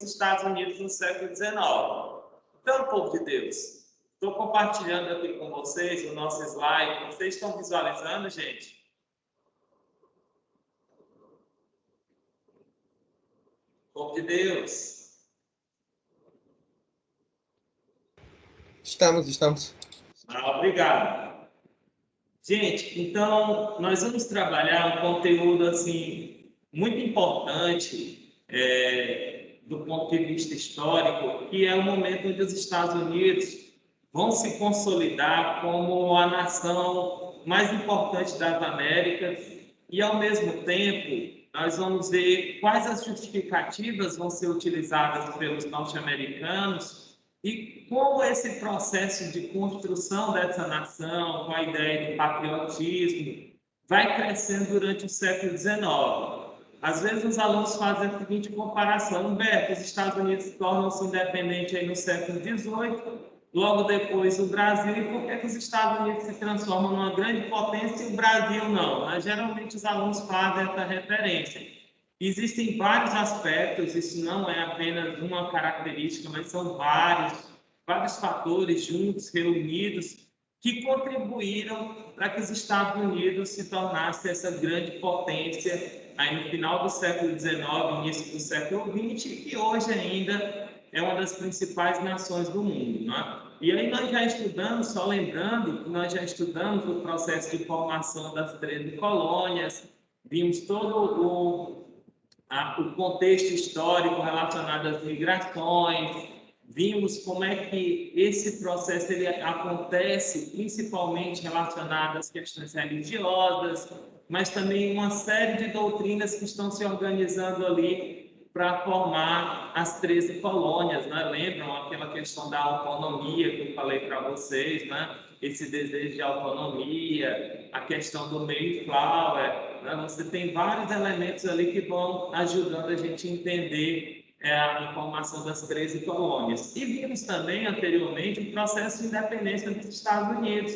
Estados Unidos no século XIX. Então, povo de Deus, estou compartilhando aqui com vocês o nosso slide. Vocês estão visualizando, gente? Povo de Deus. Estamos. Obrigado. Gente, então, nós vamos trabalhar um conteúdo, assim, muito importante, do ponto de vista histórico, que é o momento onde os Estados Unidos vão se consolidar como a nação mais importante das Américas e, ao mesmo tempo, nós vamos ver quais as justificativas vão ser utilizadas pelos norte-americanos e como esse processo de construção dessa nação, com a ideia de patriotismo, vai crescendo durante o século XIX. Às vezes os alunos fazem a seguinte comparação: Humberto, os Estados Unidos tornam-se independentes aí no século XVIII, logo depois o Brasil, e por que os Estados Unidos se transformam numa grande potência e o Brasil não? Mas, geralmente os alunos fazem essa referência. Existem vários aspectos, isso não é apenas uma característica, mas são vários fatores juntos, reunidos, que contribuíram para que os Estados Unidos se tornassem essa grande potência aí no final do século XIX, início do século XX, e hoje ainda é uma das principais nações do mundo, né? E aí nós já estudamos, só lembrando que nós já estudamos o processo de formação das 13 colônias, vimos todo o contexto histórico relacionado às migrações, vimos como é que esse processo ele acontece principalmente relacionado às questões religiosas, mas também uma série de doutrinas que estão se organizando ali para formar as 13 colônias, né? Lembram aquela questão da autonomia que eu falei para vocês, né? Esse desejo de autonomia, a questão do Mayflower, né? Você tem vários elementos ali que vão ajudando a gente a entender a formação das 13 colônias. E vimos também anteriormente o processo de independência dos Estados Unidos.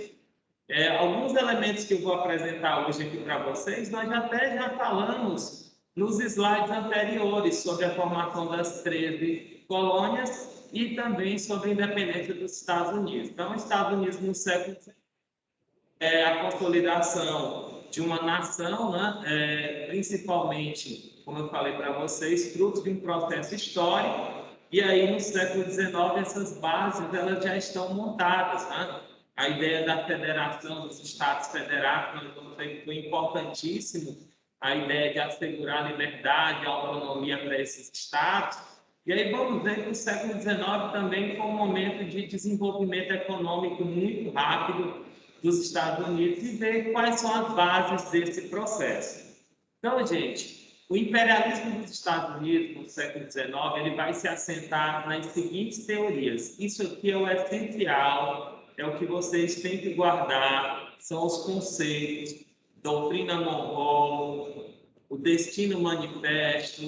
Alguns elementos que eu vou apresentar hoje aqui para vocês, nós já falamos nos slides anteriores sobre a formação das 13 colônias e também sobre a independência dos Estados Unidos. Então, os Estados Unidos no século a consolidação de uma nação, né? Principalmente, como eu falei para vocês, fruto de um processo histórico, e aí no século XIX essas bases elas já estão montadas, né? A ideia da federação dos Estados Federados foi importantíssimo, a ideia de assegurar liberdade e autonomia para esses estados. E aí vamos ver que o século XIX também foi um momento de desenvolvimento econômico muito rápido dos Estados Unidos e ver quais são as bases desse processo. Então, gente, o imperialismo dos Estados Unidos no século XIX ele vai se assentar nas seguintes teorias. Isso aqui é o essencial, é o que vocês têm que guardar, são os conceitos, doutrina Monroe, o Destino Manifesto,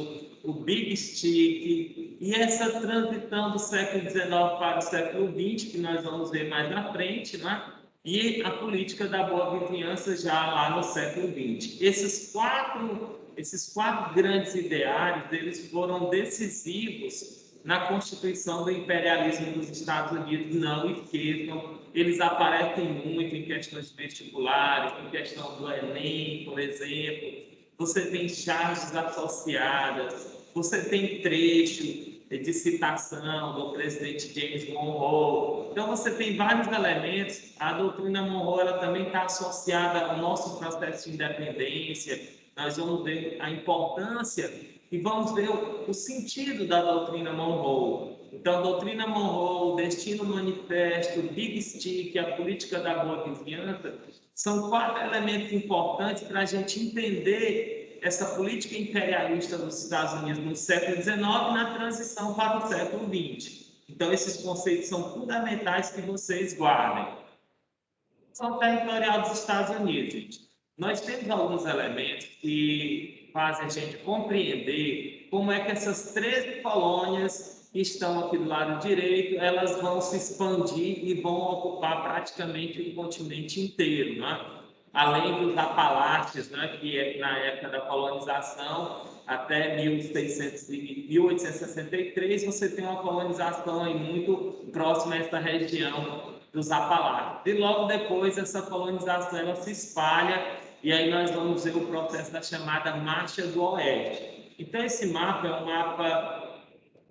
o Big Stick, e essa transição do século XIX para o século XX, que nós vamos ver mais na frente, né? E a política da boa vizinhança já lá no século XX. Esses quatro grandes ideários, eles foram decisivos na constituição do imperialismo dos Estados Unidos, não esqueçam. Eles aparecem muito em questões vestibulares, em questão do Enem, por exemplo. Você tem charges associadas, você tem trecho de citação do presidente James Monroe. Então, você tem vários elementos. A doutrina Monroe ela também está associada ao nosso processo de independência. Nós vamos ver a importância e vamos ver o sentido da doutrina Monroe. Então, a doutrina Monroe, o Destino Manifesto, o Big Stick, a política da boa vizinhança, são 4 elementos importantes para a gente entender essa política imperialista dos Estados Unidos no século XIX e na transição para o século XX. Então, esses conceitos são fundamentais que vocês guardem. São territorial dos Estados Unidos, gente. Nós temos alguns elementos que fazem a gente compreender como é que essas 13 colônias que estão aqui do lado direito, elas vão se expandir e vão ocupar praticamente o continente inteiro, né? Além dos Apalaches, né, que na época da colonização até 1863, você tem uma colonização aí muito próxima a essa região dos Apalaches. E logo depois, essa colonização ela se espalha, e aí nós vamos ver o processo da chamada Marcha do Oeste. Então, esse mapa é um mapa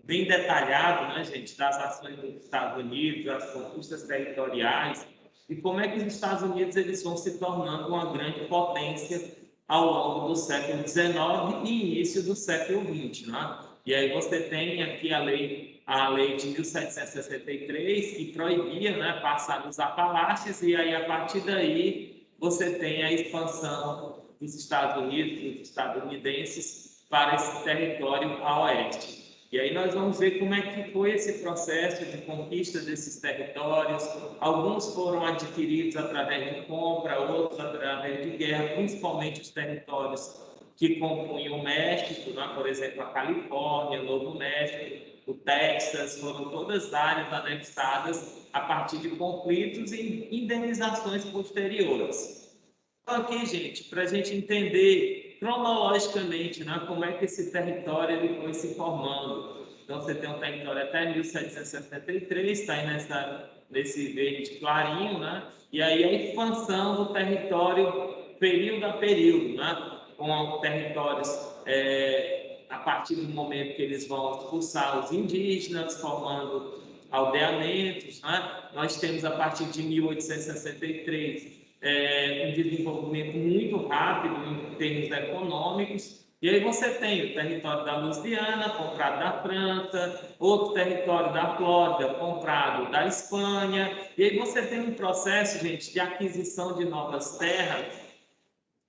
bem detalhado, né, gente, das ações dos Estados Unidos, das conquistas territoriais, e como é que os Estados Unidos eles vão se tornando uma grande potência ao longo do século XIX e início do século XX, né? E aí você tem aqui a lei de 1763, que proibia, né, passar dos Apalaches, e aí a partir daí você tem a expansão dos Estados Unidos, dos estadunidenses, para esse território a oeste. E aí nós vamos ver como é que foi esse processo de conquista desses territórios. Alguns foram adquiridos através de compra, outros através de guerra, principalmente os territórios que compunham o México, né? Por exemplo, a Califórnia, o Novo México, o Texas, foram todas áreas anexadas a partir de conflitos e indenizações posteriores. Então, aqui, gente, para a gente entender cronologicamente, né, como é que esse território ele foi se formando. Então, você tem um território até 1763, está aí nesse verde clarinho, né? E aí a expansão do território período a período, né? Com territórios a partir do momento que eles vão expulsar os indígenas, formando aldeamentos, né? Nós temos a partir de 1863 um desenvolvimento muito rápido em termos econômicos. E aí você tem o território da Louisiana, comprado da França, outro território da Flórida, comprado da Espanha. E aí você tem um processo, gente, de aquisição de novas terras,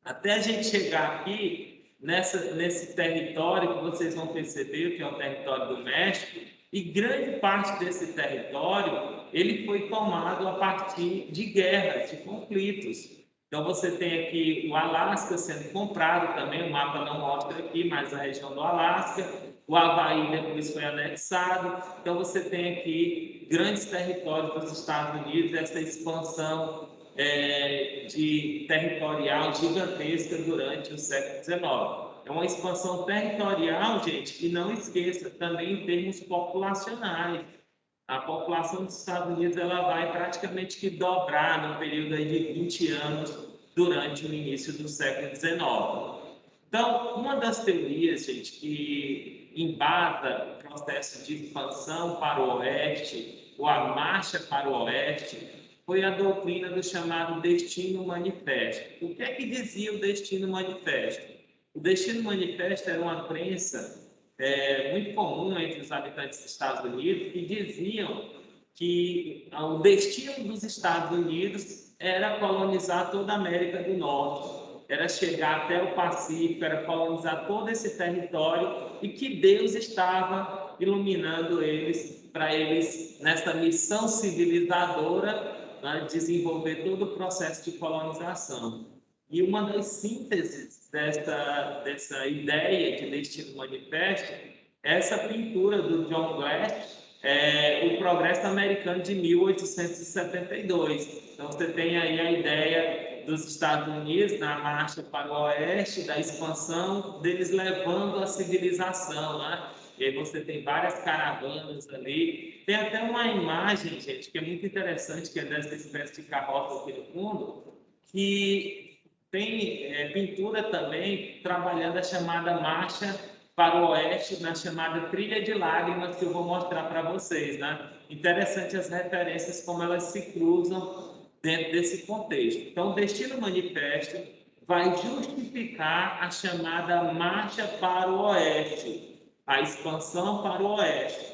até a gente chegar aqui nesse território que vocês vão perceber, que é o território do México, e grande parte desse território ele foi tomado a partir de guerras, de conflitos. Então você tem aqui o Alasca sendo comprado também, o mapa não mostra aqui, mas a região do Alasca, o Havaí depois foi anexado. Então você tem aqui grandes territórios dos Estados Unidos, essa expansão de territorial gigantesca durante o século XIX. É uma expansão territorial, gente, que não esqueça, também em termos populacionais. A população dos Estados Unidos ela vai praticamente que dobrar no período aí de 20 anos durante o início do século XIX. Então, uma das teorias, gente, que embasa o processo de expansão para o oeste, ou a marcha para o oeste, foi a doutrina do chamado Destino Manifesto. O que é que dizia o Destino Manifesto? O Destino Manifesto era uma crença muito comum entre os habitantes dos Estados Unidos, que diziam que o destino dos Estados Unidos era colonizar toda a América do Norte, era chegar até o Pacífico, era colonizar todo esse território e que Deus estava iluminando eles para eles, nessa missão civilizadora, né, desenvolver todo o processo de colonização. E uma das sínteses dessa ideia de Destino Manifesto é essa pintura do John Glass, O Progresso Americano de 1872. Então, você tem aí a ideia dos Estados Unidos na marcha para o oeste, da expansão deles levando a civilização, né? E aí você tem várias caravanas ali. Tem até uma imagem, gente, que é muito interessante, que é dessa espécie de carroça aqui no fundo, que tem pintura também trabalhando a chamada marcha para o oeste, na chamada trilha de lágrimas, que eu vou mostrar para vocês, né? Interessante as referências, como elas se cruzam dentro desse contexto. Então, o Destino Manifesto vai justificar a chamada marcha para o oeste, a expansão para o oeste.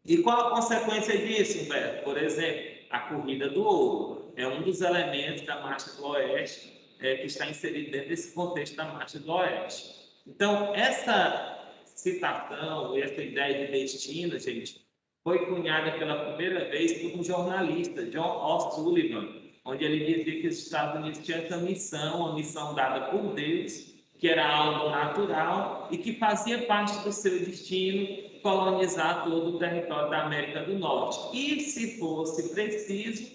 E qual a consequência disso, Humberto? Por exemplo, a corrida do ouro é um dos elementos da marcha do oeste, que está inserido dentro desse contexto da marcha do oeste. Então, essa citação, essa ideia de destino, gente, foi cunhada pela primeira vez por um jornalista, John O. Sullivan, onde ele dizia que os Estados Unidos tinham essa missão, uma missão dada por Deus, que era algo natural e que fazia parte do seu destino colonizar todo o território da América do Norte. E, se fosse preciso,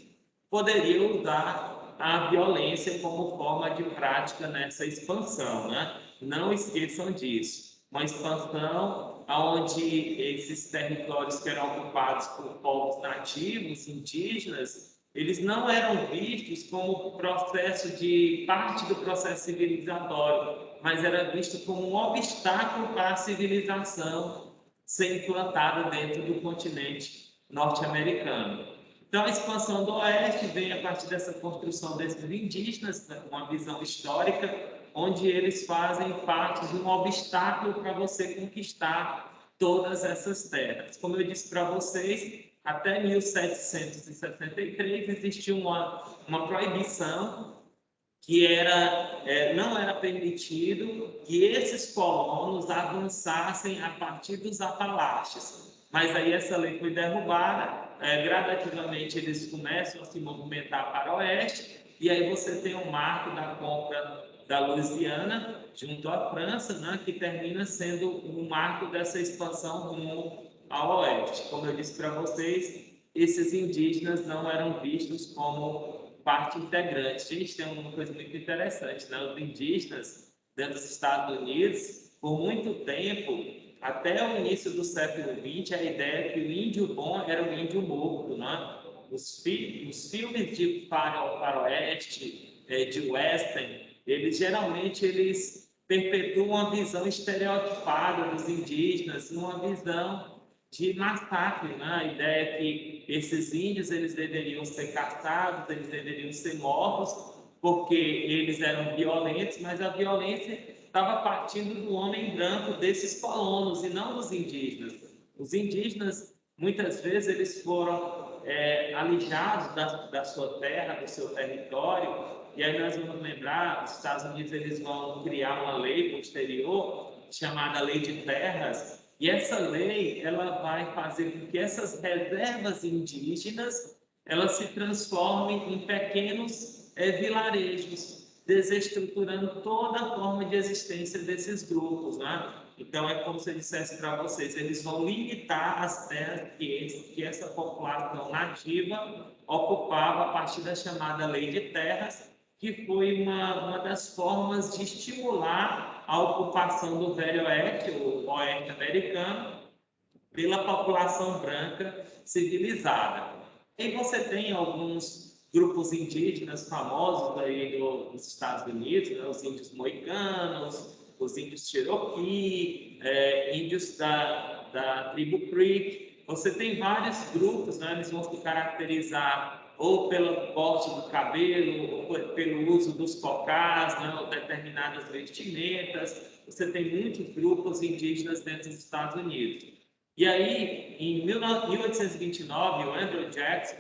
poderia usar a violência como forma de prática nessa expansão, né? Não esqueçam disso. uma expansão onde esses territórios que eram ocupados por povos nativos, indígenas, eles não eram vistos como processo de parte do processo civilizatório, mas era visto como um obstáculo para a civilização ser implantada dentro do continente norte-americano. Então, a expansão do Oeste vem a partir dessa construção desses indígenas, né, uma visão histórica, onde eles fazem parte de um obstáculo para você conquistar todas essas terras. Como eu disse para vocês, até 1763 existiu uma proibição que não era permitido que esses colonos avançassem a partir dos Apalaches. Mas aí essa lei foi derrubada, gradativamente eles começam a se movimentar para o oeste, e aí você tem o marco da compra da Louisiana, junto à França, né, que termina sendo o marco dessa expansão rumo ao oeste. Como eu disse para vocês, esses indígenas não eram vistos como parte integrante. Gente, tem uma coisa muito interessante, né? Os indígenas dentro dos Estados Unidos, por muito tempo, até o início do século XX, a ideia é que o índio bom era o índio morto, né? Os filmes de faroeste, de western, eles perpetuam uma visão estereotipada dos indígenas, uma visão de massacre, né? A ideia é que esses índios eles deveriam ser caçados, eles deveriam ser mortos, porque eles eram violentos, mas a violência estava partindo do homem branco desses colonos e não dos indígenas. Os indígenas, muitas vezes, eles foram alijados da sua terra, do seu território, e aí nós vamos lembrar, os Estados Unidos eles vão criar uma lei posterior chamada Lei de Terras, e essa lei ela vai fazer com que essas reservas indígenas elas se transformem em pequenos vilarejos, desestruturando toda a forma de existência desses grupos, né? Então é como se eu dissesse para vocês, eles vão limitar as terras que essa população nativa ocupava a partir da chamada Lei de Terras, que foi uma das formas de estimular a ocupação do Velho Oeste, o Oeste americano, pela população branca civilizada. E você tem alguns grupos indígenas famosos aí dos Estados Unidos, né? Os índios moicanos, os índios Cherokee, índios da tribo Creek. Você tem vários grupos, né? Eles vão se caracterizar ou pelo corte do cabelo, ou pelo uso dos cocás, né? Ou determinadas vestimentas. Você tem muitos grupos indígenas dentro dos Estados Unidos. E aí, em 1829, o Andrew Jackson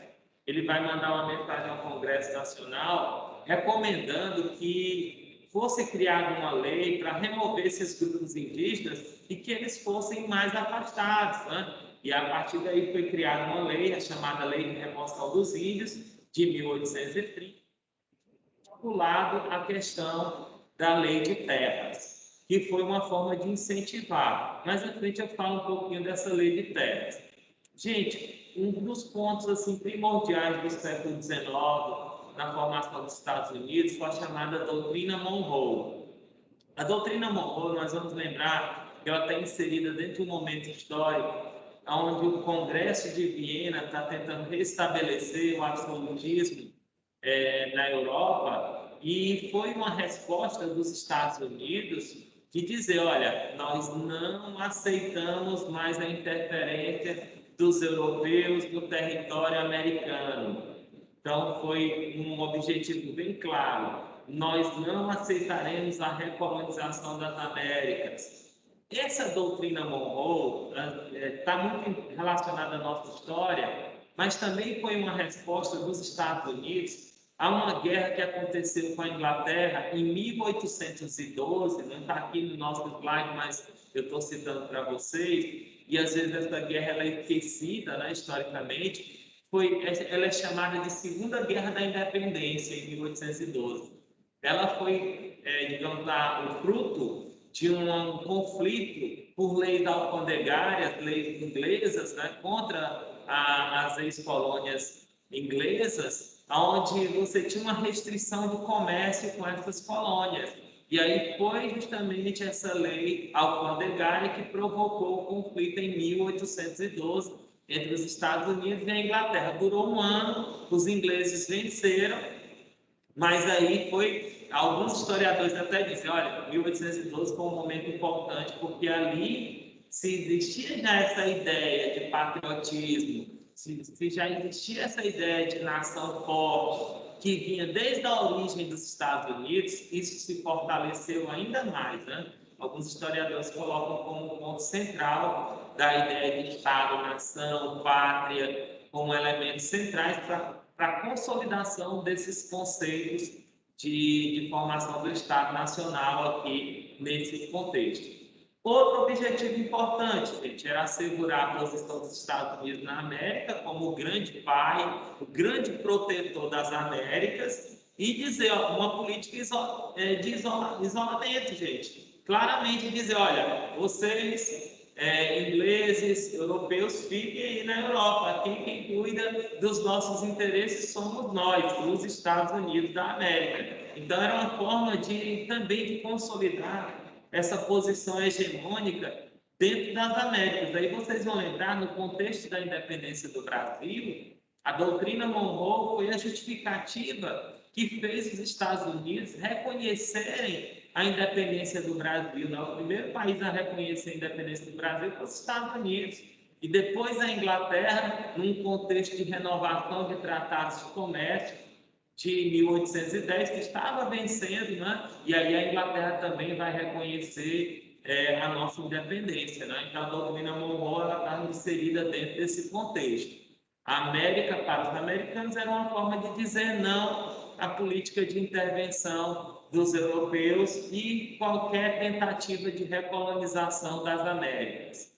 ele vai mandar uma mensagem ao Congresso Nacional recomendando que fosse criada uma lei para remover esses grupos indígenas e que eles fossem mais afastados, né? E a partir daí foi criada uma lei, a chamada Lei de Remoção dos Índios, de 1830, vinculado à questão da Lei de Terras, que foi uma forma de incentivar. Mais à frente eu falo um pouquinho dessa Lei de Terras. Gente, um dos pontos assim, primordiais do século XIX, na formação dos Estados Unidos, foi a chamada Doutrina Monroe. A Doutrina Monroe, nós vamos lembrar que ela está inserida dentro de um momento histórico onde o Congresso de Viena está tentando restabelecer o absolutismo na Europa, e foi uma resposta dos Estados Unidos de dizer, olha, nós não aceitamos mais a interferência dos europeus no território americano. Então, foi um objetivo bem claro. Nós não aceitaremos a recolonização das Américas. Essa doutrina Monroe está muito relacionada à nossa história, mas também foi uma resposta dos Estados Unidos a uma guerra que aconteceu com a Inglaterra em 1812, não está aqui no nosso slide, mas eu estou citando para vocês, e às vezes essa guerra ela é esquecida, né, historicamente, ela é chamada de Segunda Guerra da Independência, em 1812. Ela foi, digamos, o fruto de um conflito por leis alfandegárias, leis inglesas, né, contra as ex-colônias inglesas, onde você tinha uma restrição de comércio com essas colônias. E aí foi justamente essa lei alfandegária que provocou o conflito em 1812 entre os Estados Unidos e a Inglaterra. Durou um ano, os ingleses venceram, mas aí foi, alguns historiadores até dizem, olha, 1812 foi um momento importante, porque ali se existia já essa ideia de patriotismo, se já existia essa ideia de nação forte, que vinha desde a origem dos Estados Unidos, isso se fortaleceu ainda mais, né? Alguns historiadores colocam como ponto central da ideia de Estado, nação, pátria, como elementos centrais para a consolidação desses conceitos de formação do Estado Nacional aqui nesse contexto. Outro objetivo importante, gente, era assegurar a posição dos Estados Unidos na América como o grande pai, o grande protetor das Américas e dizer, ó, uma política de isolamento, gente. Claramente dizer, olha, vocês ingleses, europeus, fiquem aí na Europa. Aqui quem cuida dos nossos interesses somos nós, os Estados Unidos da América. Então era uma forma de também de consolidar essa posição hegemônica dentro das Américas. Aí vocês vão lembrar, no contexto da independência do Brasil, a doutrina Monroe foi a justificativa que fez os Estados Unidos reconhecerem a independência do Brasil. Né? O primeiro país a reconhecer a independência do Brasil foi os Estados Unidos. E depois a Inglaterra, num contexto de renovação de tratados de comércio de 1810, que estava vencendo, né? E aí a Inglaterra também vai reconhecer a nossa independência. Né? Então a doutrina Monroe está inserida dentro desse contexto. A América, para os americanos, era uma forma de dizer não à política de intervenção dos europeus e qualquer tentativa de recolonização das Américas.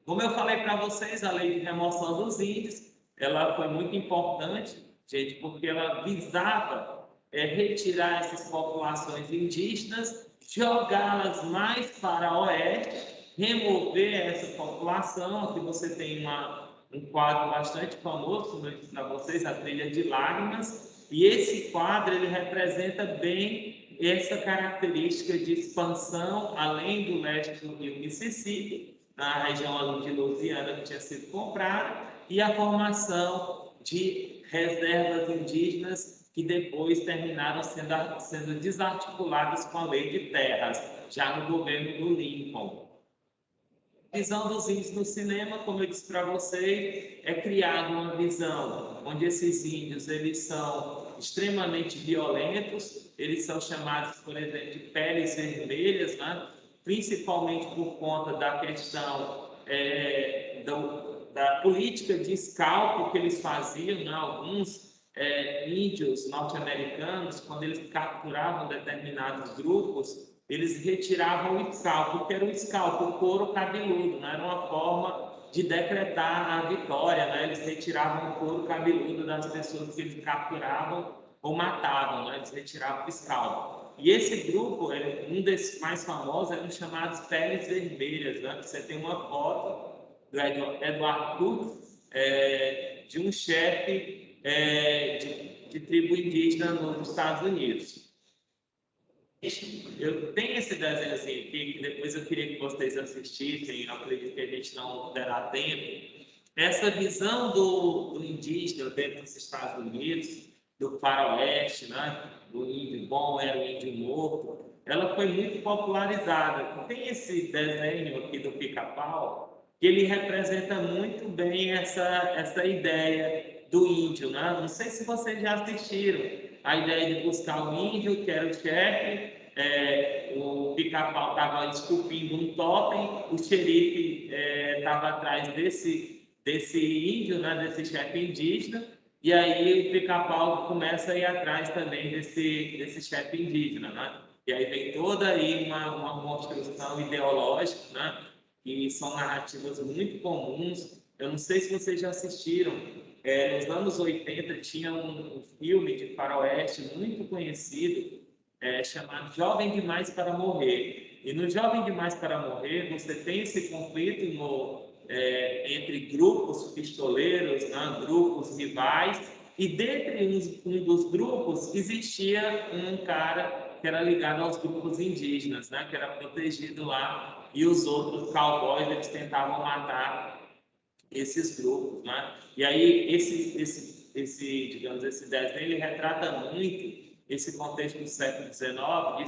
Como eu falei para vocês, a lei de remoção dos índios, ela foi muito importante, gente, porque ela visava retirar essas populações indígenas, jogá-las mais para oeste, remover essa população. Aqui você tem um quadro bastante famoso, como eu disse para vocês, a Trilha de Lágrimas, e esse quadro ele representa bem essa característica de expansão além do leste do rio Mississippi, na região ali de Louisiana que tinha sido comprada, e a formação de reservas indígenas que depois terminaram sendo desarticuladas com a lei de terras, já no governo do Lincoln. A visão dos índios no cinema, como eu disse para vocês, é criada uma visão onde esses índios eles são extremamente violentos, eles são chamados, por exemplo, de peles vermelhas, né? Principalmente por conta da questão da política de scalpo que eles faziam, né? Alguns índios norte-americanos, quando eles capturavam determinados grupos, eles retiravam o scalpo, que era o scalpo, o couro cabeludo, né? Era uma forma de decretar a vitória, né? Eles retiravam o couro cabeludo das pessoas que eles capturavam ou matavam, né? Eles retiravam o scalpo. E esse grupo, um desses mais famosos, eram chamados peles vermelhas, né? Você tem uma foto do Edward Cook, de um chefe de tribo indígena nos Estados Unidos. Eu tenho esse desenhozinho aqui, que depois eu queria que vocês assistissem, eu acredito que a gente não terá tempo. Essa visão do indígena dentro dos Estados Unidos, do faroeste, né? Do índio bom era o índio morto, ela foi muito popularizada. Tem esse desenho aqui do Pica-Pau, que ele representa muito bem essa ideia do índio, né? Não sei se vocês já assistiram a ideia de buscar o índio, que era o chefe, o Pica-Pau estava esculpindo um totem, o xerife estava atrás desse índio, né? Desse chefe indígena, e aí o Pica-Pau começa a ir atrás também desse chefe indígena, né? E aí vem toda aí uma construção ideológica, né? Que são narrativas muito comuns. Eu não sei se vocês já assistiram. Nos anos 80 tinha um filme de faroeste muito conhecido, chamado Jovem Demais para Morrer. E no Jovem Demais para Morrer, você tem esse conflito entre grupos pistoleiros, né, grupos rivais, e dentre um dos grupos existia um cara que era ligado aos grupos indígenas, né? Que era protegido lá, e os outros cowboys eles tentavam matar esses grupos, né? E aí digamos, esse desenho ele retrata muito esse contexto do século XIX de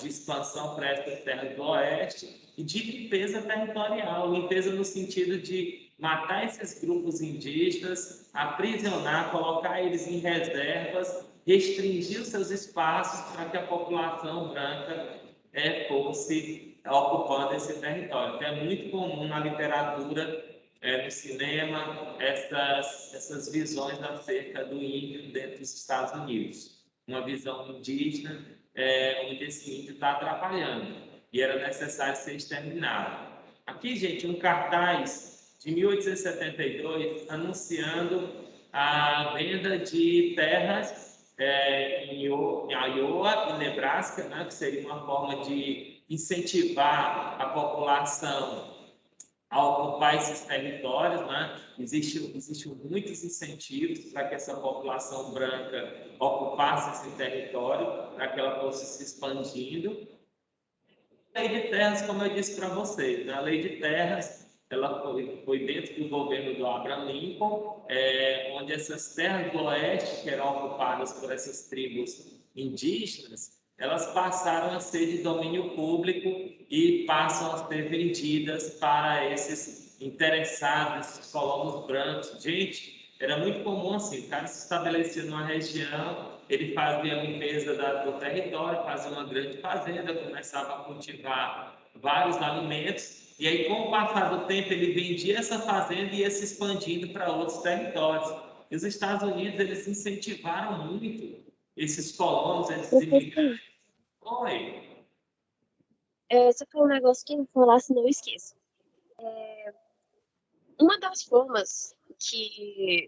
expansão para essas terras do Oeste e de limpeza territorial, limpeza no sentido de matar esses grupos indígenas, aprisionar, colocar eles em reservas, restringir os seus espaços para que a população branca fosse ocupando esse território. Então, é muito comum na literatura, no cinema, essas visões acerca do índio dentro dos Estados Unidos. Uma visão indígena, onde esse índio está atrapalhando e era necessário ser exterminado. Aqui, gente, um cartaz de 1872 anunciando a venda de terras em Iowa e Nebraska, né, que seria uma forma de incentivar a população a ocupar esses territórios, né? Existem muitos incentivos para que essa população branca ocupasse esse território, para que ela fosse se expandindo. A lei de terras, como eu disse para vocês, né? A lei de terras ela foi dentro do governo do Abraham Lincoln, onde essas terras do oeste, que eram ocupadas por essas tribos indígenas, elas passaram a ser de domínio público e passam a ser vendidas para esses interessados, esses colonos brancos. Gente, era muito comum assim, o cara se estabelecia numa região, ele fazia a limpeza do território, fazia uma grande fazenda, começava a cultivar vários alimentos, e aí, com o passar do tempo, ele vendia essa fazenda e ia se expandindo para outros territórios. E os Estados Unidos, eles incentivaram muito esses colonos, esses imigrantes. Oi. Você falou um negócio que eu falasse, não esqueça. Uma das formas que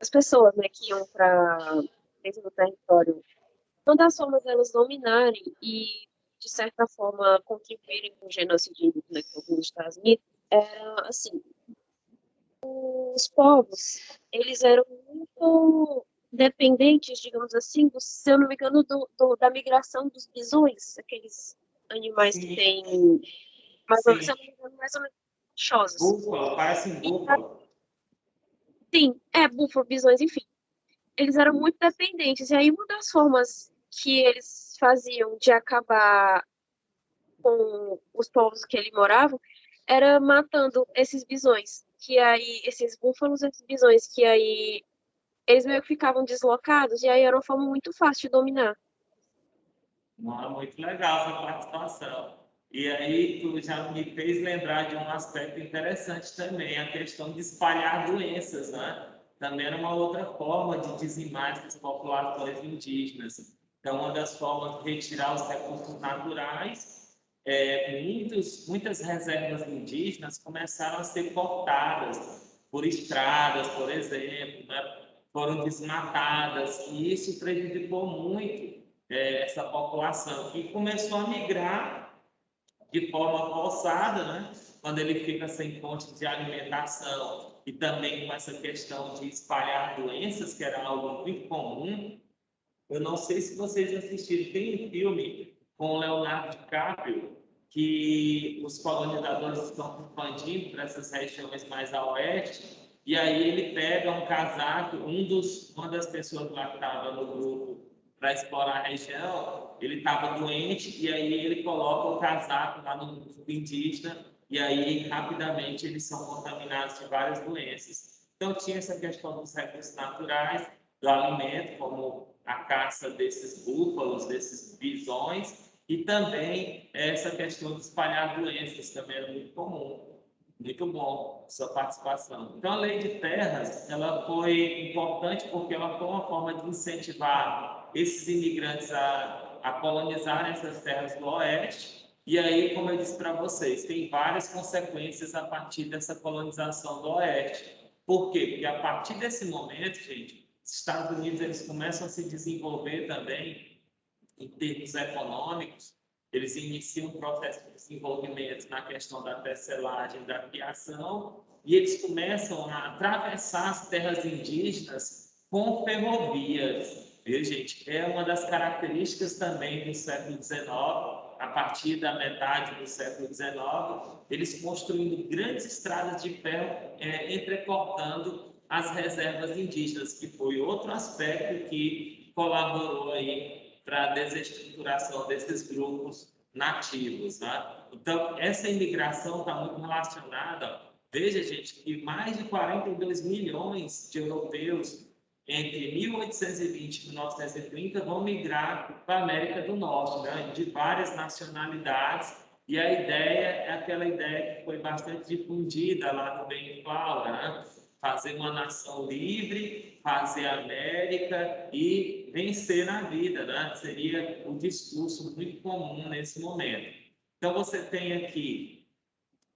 as pessoas, né, que iam para dentro do território, uma das formas delas dominarem e, de certa forma, contribuírem com o genocídio né, que houve nos Estados Unidos, era, assim, os povos, eles eram muito dependentes, digamos assim, se eu não me engano, da migração dos bisões, aqueles animais que têm, mais ou, se eu não me engano, mais ou menos chosos. Búfalo, parece um búfalo. Sim, búfalo, bisões, enfim. Eles eram muito dependentes. E aí, uma das formas que eles faziam de acabar com os povos que ele moravam era matando esses bisões. Que aí, esses búfalos, esses bisões, que aí eles meio que ficavam deslocados, e aí era uma forma muito fácil de dominar. Muito legal essa participação. E aí, tu já me fez lembrar de um aspecto interessante também, a questão de espalhar doenças, né? Também era uma outra forma de dizimar essas populações indígenas. Então, uma das formas de retirar os recursos naturais, muitas reservas indígenas começaram a ser cortadas por estradas, por exemplo, né? Foram desmatadas, e isso prejudicou muito essa população, que começou a migrar de forma forçada, né? Quando ele fica sem fonte de alimentação e também com essa questão de espalhar doenças, que era algo muito comum. Eu não sei se vocês assistiram, tem um filme com o Leonardo DiCaprio, que os colonizadores estão expandindo para essas regiões mais a oeste, e aí ele pega um casaco, uma das pessoas lá que estava no grupo para explorar a região, ele estava doente, e aí ele coloca o casaco lá no grupo indígena, e aí rapidamente eles são contaminados de várias doenças. Então tinha essa questão dos recursos naturais, do alimento, como a caça desses búfalos, desses bisões, e também essa questão de espalhar doenças também é muito comum. Muito bom sua participação. Então, a lei de terras, ela foi importante porque ela foi uma forma de incentivar esses imigrantes a colonizar essas terras do oeste. E aí, como eu disse para vocês, tem várias consequências a partir dessa colonização do oeste. Por quê? Porque a partir desse momento, gente, os Estados Unidos eles começam a se desenvolver também em termos econômicos. Eles iniciam um processo de desenvolvimento na questão da tecelagem, da fiação, e eles começam a atravessar as terras indígenas com ferrovias. viu, gente? É uma das características também do século XIX, a partir da metade do século XIX, eles construindo grandes estradas de ferro, entrecortando as reservas indígenas, que foi outro aspecto que colaborou aí para a desestruturação desses grupos nativos, né? Então, essa imigração está muito relacionada. Veja, gente, que mais de 42 milhões de europeus entre 1820 e 1930 vão migrar para a América do Norte, né? De várias nacionalidades. E a ideia é aquela ideia que foi bastante difundida lá no Ben Fala, né? Fazer uma nação livre, fazer a América e vencer na vida, né? Seria um discurso muito comum nesse momento. Então, você tem aqui,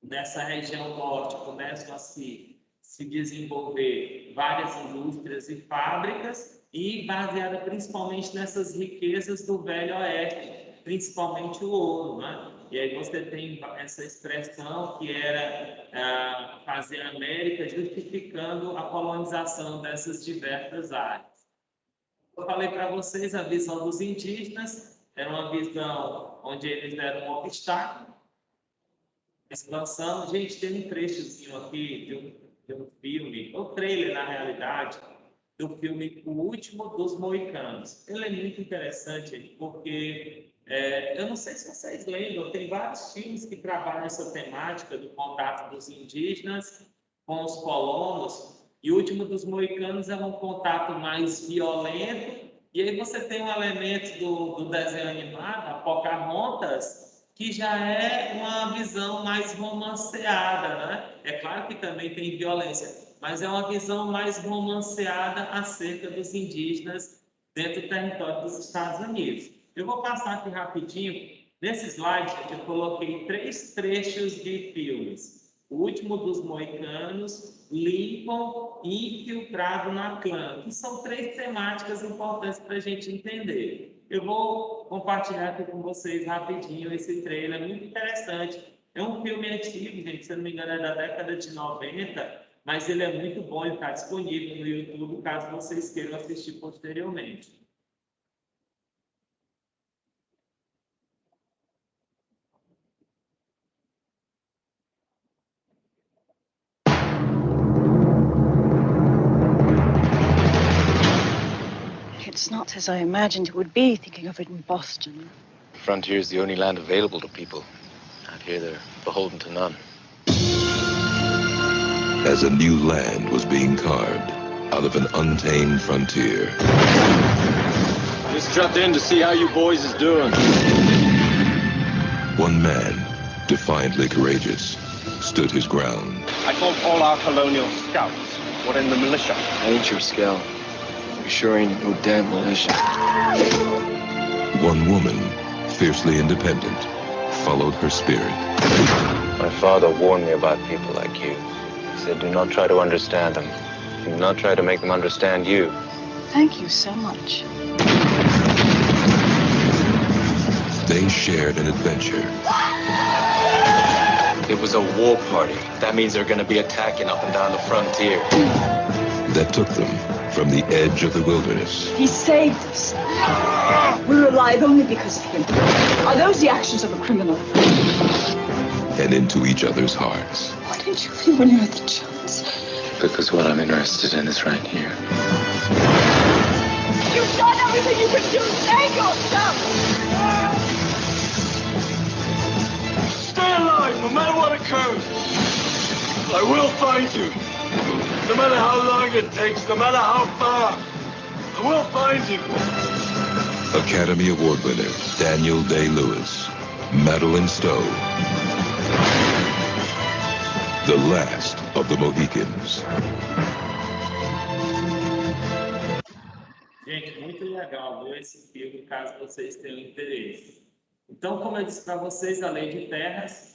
nessa região norte, começam a se desenvolver várias indústrias e fábricas, e baseada principalmente nessas riquezas do Velho Oeste, principalmente o ouro, né? E aí você tem essa expressão que era fazer a América, justificando a colonização dessas diversas áreas. Eu falei para vocês a visão dos indígenas, era uma visão onde eles eram um obstáculo, expansão. Gente, tem um trechozinho aqui de um filme, ou trailer na realidade, do filme O Último dos Moicanos. Ele é muito interessante porque eu não sei se vocês lembram, tem vários filmes que trabalham essa temática do contato dos indígenas com os colonos, e O Último dos Moicanos é um contato mais violento, e aí você tem um elemento do desenho animado, a Pocahontas, que já é uma visão mais romanceada, né? É claro que também tem violência, mas é uma visão mais romanceada acerca dos indígenas dentro do território dos Estados Unidos. Eu vou passar aqui rapidinho. Nesse slide, eu coloquei 3 trechos de filmes. O Último dos Moicanos, Lincoln e Infiltrado na Clã, que são 3 temáticas importantes para a gente entender. Eu vou compartilhar aqui com vocês rapidinho esse trailer, muito interessante. É um filme antigo, gente, se não me engano é da década de 90, mas ele é muito bom e está disponível no YouTube, caso vocês queiram assistir posteriormente. It's not as I imagined it would be, thinking of it in Boston. The frontier is the only land available to people. Out here, they're beholden to none. As a new land was being carved out of an untamed frontier. Just dropped in to see how you boys is doing. One man, defiantly courageous, stood his ground. I thought all our colonial scouts were in the militia. I ain't your scout. You sure ain't no damn militia. One woman, fiercely independent, followed her spirit. My father warned me about people like you. He said, do not try to understand them. Do not try to make them understand you. Thank you so much. They shared an adventure. It was a war party. That means they're going to be attacking up and down the frontier. That took them from the edge of the wilderness. He saved us. We're alive only because of him. Are those the actions of a criminal? And into each other's hearts. Why didn't you leave when you had the chance? Because what I'm interested in is right here. You've done everything you could do. Save yourself. Stay alive, no matter what occurs. I will find you. No matter how long it takes, no matter how far, I will find you. Academy Award winner Daniel Day-Lewis, Madeline Stowe, The Last of the Mohicans. Gente, muito legal ver esse filme, caso vocês tenham interesse. Então, como eu disse para vocês, a Lei de Terras,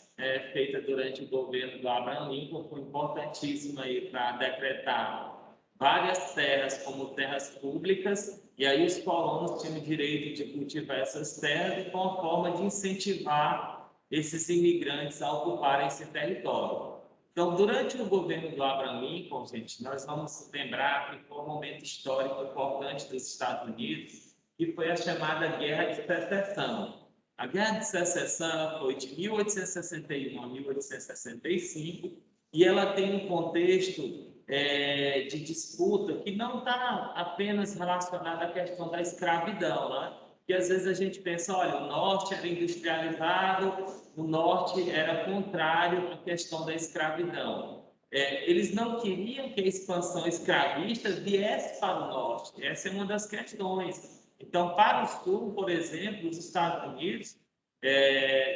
feita durante o governo do Abraham Lincoln, foi importantíssima para decretar várias terras como terras públicas, e aí os colonos tinham o direito de cultivar essas terras com a forma de incentivar esses imigrantes a ocuparem esse território. Então, durante o governo do Abraham Lincoln, gente, nós vamos lembrar que foi um momento histórico importante dos Estados Unidos, que foi a chamada Guerra de Secessão. A Guerra de Secessão foi de 1861 a 1865 e ela tem um contexto de disputa que não está apenas relacionado à questão da escravidão, né? Que às vezes a gente pensa, olha, o norte era industrializado, o norte era contrário à questão da escravidão. Eles não queriam que a expansão escravista viesse para o norte. Essa é uma das questões. Então, para o sul, por exemplo, os Estados Unidos,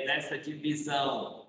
nessa divisão,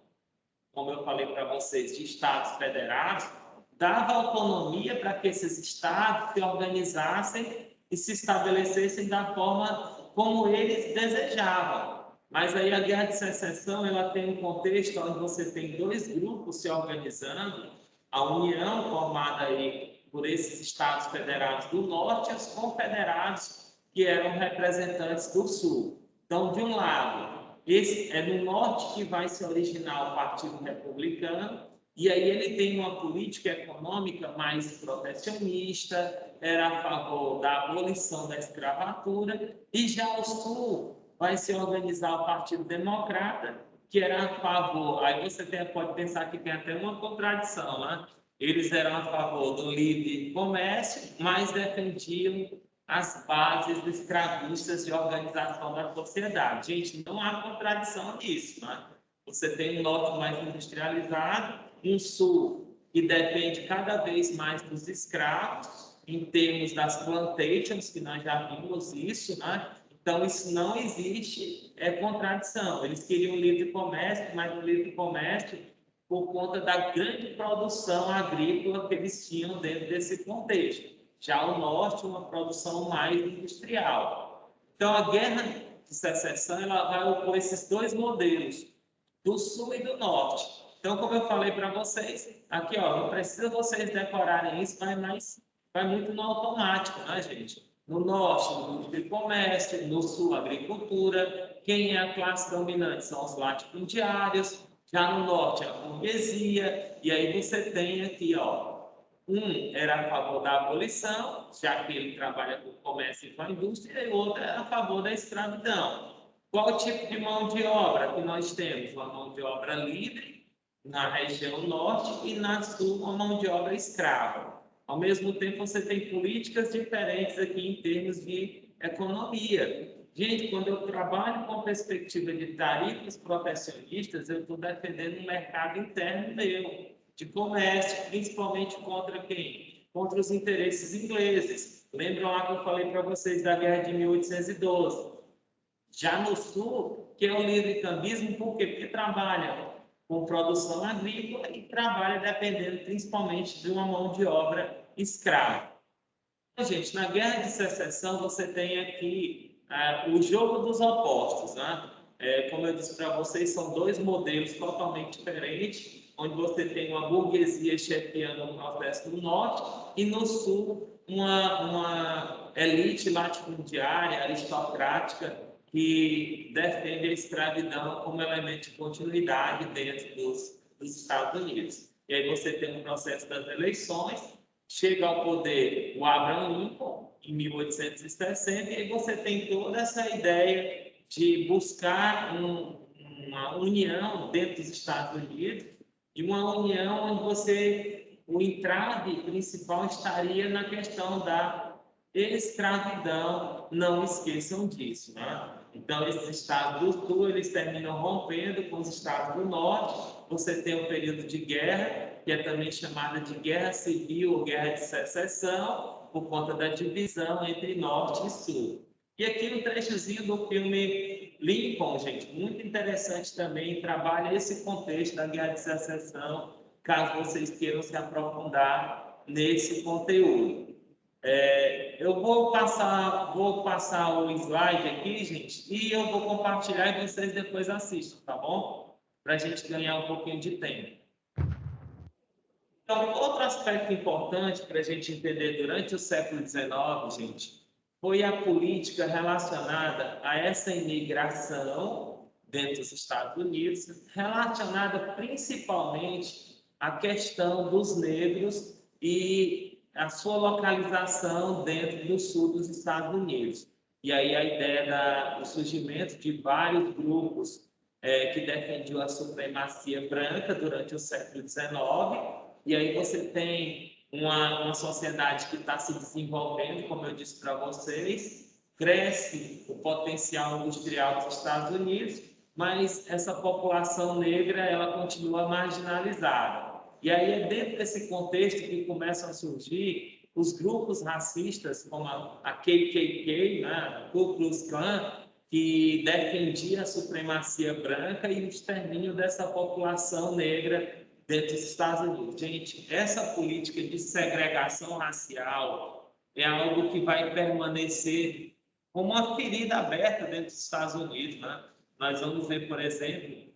como eu falei para vocês, de estados federados, dava autonomia para que esses estados se organizassem e se estabelecessem da forma como eles desejavam. Mas aí a Guerra de Secessão ela tem um contexto onde você tem dois grupos se organizando, a União formada aí por esses estados federados do norte e os confederados que eram representantes do sul. Então, de um lado, esse é no norte que vai se originar o Partido Republicano, e aí ele tem uma política econômica mais protecionista, era a favor da abolição da escravatura, e já o sul vai se organizar o Partido Democrata, que era a favor, aí você pode pensar que tem até uma contradição, né? Eles eram a favor do livre comércio, mas defendiam as bases escravistas de organização da sociedade. Gente, não há contradição nisso, né? Você tem um norte mais industrializado, um sul que depende cada vez mais dos escravos, em termos das plantations, que nós já vimos isso, né? Então, isso não existe contradição. Eles queriam livre comércio, mas o livre comércio por conta da grande produção agrícola que eles tinham dentro desse contexto. Já o norte, uma produção mais industrial. Então, a Guerra de Secessão ela vai opor esses dois modelos, do sul e do norte. Então, como eu falei para vocês, aqui, ó, não precisa vocês decorarem isso, vai muito no automático, né, gente? No norte, no comércio, no sul, agricultura. Quem é a classe dominante são os latifundiários. Já no norte, a burguesia. E aí você tem aqui, ó, um era a favor da abolição, já que ele trabalha com o comércio e com a indústria, e o outro era a favor da escravidão. Qual tipo de mão de obra que nós temos? Uma mão de obra livre na região norte e na sul uma mão de obra escrava. Ao mesmo tempo, você tem políticas diferentes aqui em termos de economia. Gente, quando eu trabalho com perspectiva de tarifas protecionistas, eu estou defendendo um mercado interno meu, de comércio, principalmente contra quem? Contra os interesses ingleses. Lembram lá que eu falei para vocês da Guerra de 1812? Já no sul, que é o livre-cambismo, por quê? Porque trabalha com produção agrícola e trabalha dependendo principalmente de uma mão de obra escrava. Gente, na Guerra de Secessão você tem aqui o jogo dos opostos, né? Como eu disse para vocês, são dois modelos totalmente diferentes, onde você tem uma burguesia chefiando o processo no norte e no sul uma elite latifundiária, aristocrática, que defende a escravidão como elemento de continuidade dentro dos Estados Unidos. E aí você tem um processo das eleições, chega ao poder o Abraham Lincoln, em 1860, e aí você tem toda essa ideia de buscar uma união dentro dos Estados Unidos, e uma união onde o entrave principal estaria na questão da escravidão, não esqueçam disso, né? Então, esses estados do sul, eles terminam rompendo com os estados do norte. Você tem um período de guerra, que é também chamada de guerra civil ou guerra de secessão, por conta da divisão entre norte e sul. E aqui um trechozinho do filme Lincoln, gente, muito interessante também, trabalha esse contexto da guerra de secessão, caso vocês queiram se aprofundar nesse conteúdo. Eu vou passar o slide aqui, gente, e eu vou compartilhar e vocês depois assistam, tá bom? Para a gente ganhar um pouquinho de tempo. Então, outro aspecto importante para a gente entender durante o século XIX, gente, foi a política relacionada a essa imigração dentro dos Estados Unidos, relacionada principalmente a questão dos negros e a sua localização dentro do sul dos Estados Unidos. E aí a ideia do surgimento de vários grupos que defendiam a supremacia branca durante o século XIX, e aí você tem uma sociedade que está se desenvolvendo, como eu disse para vocês, cresce o potencial industrial dos Estados Unidos, mas essa população negra ela continua marginalizada. E aí é dentro desse contexto que começam a surgir os grupos racistas, como a KKK, né, a Ku Klux Klan, que defendia a supremacia branca e o extermínio dessa população negra dentro dos Estados Unidos. Gente, essa política de segregação racial é algo que vai permanecer como uma ferida aberta dentro dos Estados Unidos, né? Nós vamos ver, por exemplo,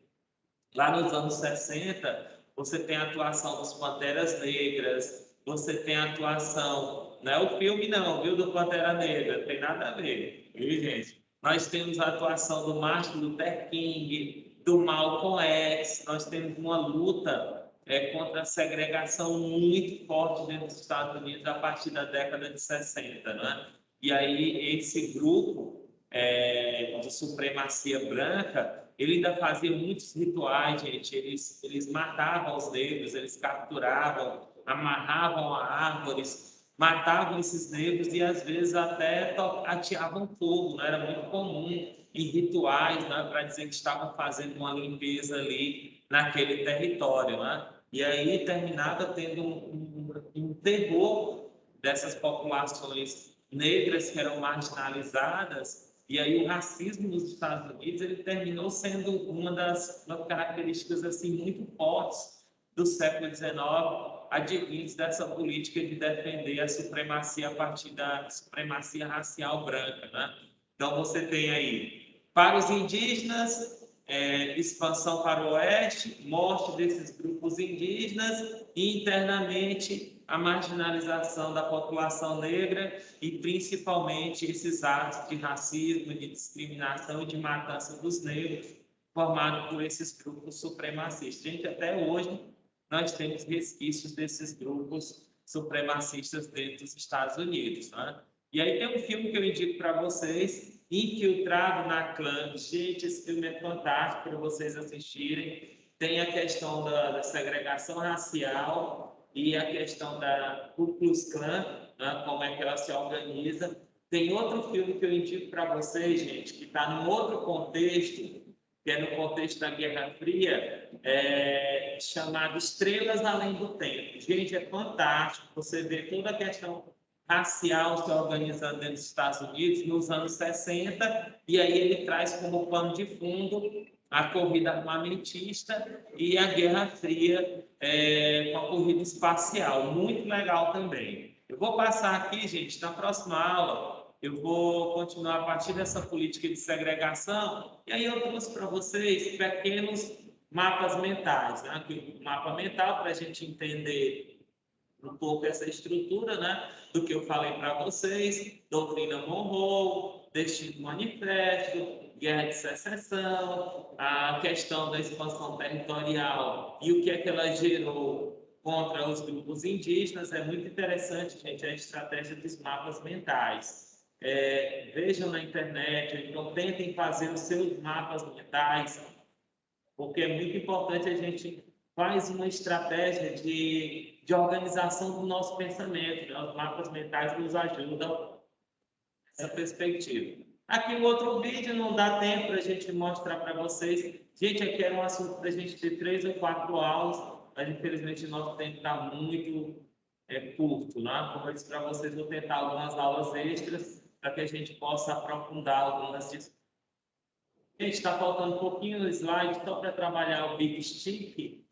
lá nos anos 60, você tem a atuação dos Panteras Negras, você tem a atuação, não é o filme não, viu, do Pantera Negra, não tem nada a ver, viu, gente? Nós temos a atuação do Martin Luther King, do Malcolm X, nós temos uma luta contra a segregação muito forte dentro dos Estados Unidos a partir da década de 60, né? E aí esse grupo de supremacia branca, ele ainda fazia muitos rituais, gente. Eles matavam os negros, eles capturavam, amarravam a árvores, matavam esses negros e às vezes até ateavam fogo, né? Era muito comum em rituais, né? Para dizer que estavam fazendo uma limpeza ali naquele território, né? E aí terminava tendo um terror dessas populações negras que eram marginalizadas. E aí o racismo nos Estados Unidos ele terminou sendo uma das características assim muito fortes do século XIX, advindos dessa política de defender a supremacia a partir da supremacia racial branca, né? Então você tem aí para os indígenas expansão para o oeste, morte desses grupos indígenas e internamente a marginalização da população negra e principalmente esses atos de racismo, de discriminação e de matança dos negros formados por esses grupos supremacistas. Gente, até hoje nós temos resquícios desses grupos supremacistas dentro dos Estados Unidos, né? E aí tem um filme que eu indico para vocês, Infiltrado na Clã. Gente, esse filme é fantástico para vocês assistirem. Tem a questão da segregação racial e a questão da Ku Klux Klan, né, como é que ela se organiza. Tem outro filme que eu indico para vocês, gente, que está num outro contexto, que é no contexto da Guerra Fria, chamado Estrelas Além do Tempo. Gente, é fantástico você ver toda a questão racial se organizando dentro dos Estados Unidos nos anos 60, e aí ele traz como pano de fundo a corrida armamentista e a Guerra Fria com a corrida espacial. Muito legal também. Eu vou passar aqui, gente, na próxima aula, eu vou continuar a partir dessa política de segregação, e aí eu trouxe para vocês pequenos mapas mentais, né? O mapa mental para a gente entender um pouco essa estrutura, né, do que eu falei para vocês, doutrina Monroe, Destino Manifesto, Guerra de Secessão, a questão da expansão territorial e o que é que ela gerou contra os grupos indígenas. É muito interessante, gente, a estratégia dos mapas mentais. Vejam na internet, então tentem fazer os seus mapas mentais, porque é muito importante a gente faz uma estratégia de organização do nosso pensamento, né? Os mapas mentais nos ajudam nessa perspectiva. Aqui o outro vídeo, não dá tempo para a gente mostrar para vocês. Gente, aqui era um assunto para a gente ter 3 ou 4 aulas, mas infelizmente o nosso tempo está muito curto, né? Como eu disse para vocês, vou tentar algumas aulas extras para que a gente possa aprofundar algumas discussões. Gente, está faltando um pouquinho no slide só para trabalhar o Big Stick,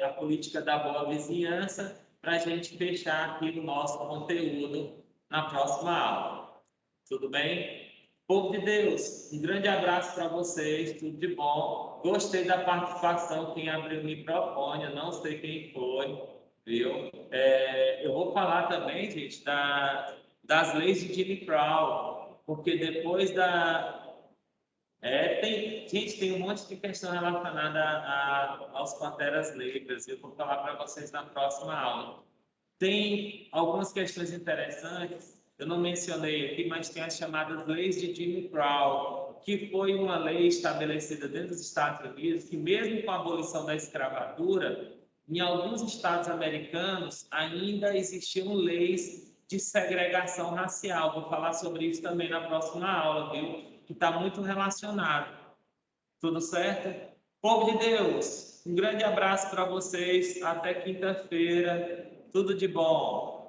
a política da boa vizinhança, para a gente fechar aqui o nosso conteúdo na próxima aula. Tudo bem? Povo de Deus, um grande abraço para vocês, tudo de bom. Gostei da participação, quem abriu o microfone, eu não sei quem foi, viu? Eu vou falar também, gente, das leis de Jim Crow, porque depois Tem um monte de questão relacionada aos panteras negras. Eu vou falar para vocês na próxima aula. Tem algumas questões interessantes, eu não mencionei aqui, mas tem as chamadas leis de Jim Crow, que foi uma lei estabelecida dentro dos Estados Unidos, que mesmo com a abolição da escravatura, em alguns estados americanos ainda existiam leis de segregação racial. Vou falar sobre isso também na próxima aula, viu? Que está muito relacionado. Tudo certo? Povo de Deus, um grande abraço para vocês. Até quinta-feira. Tudo de bom.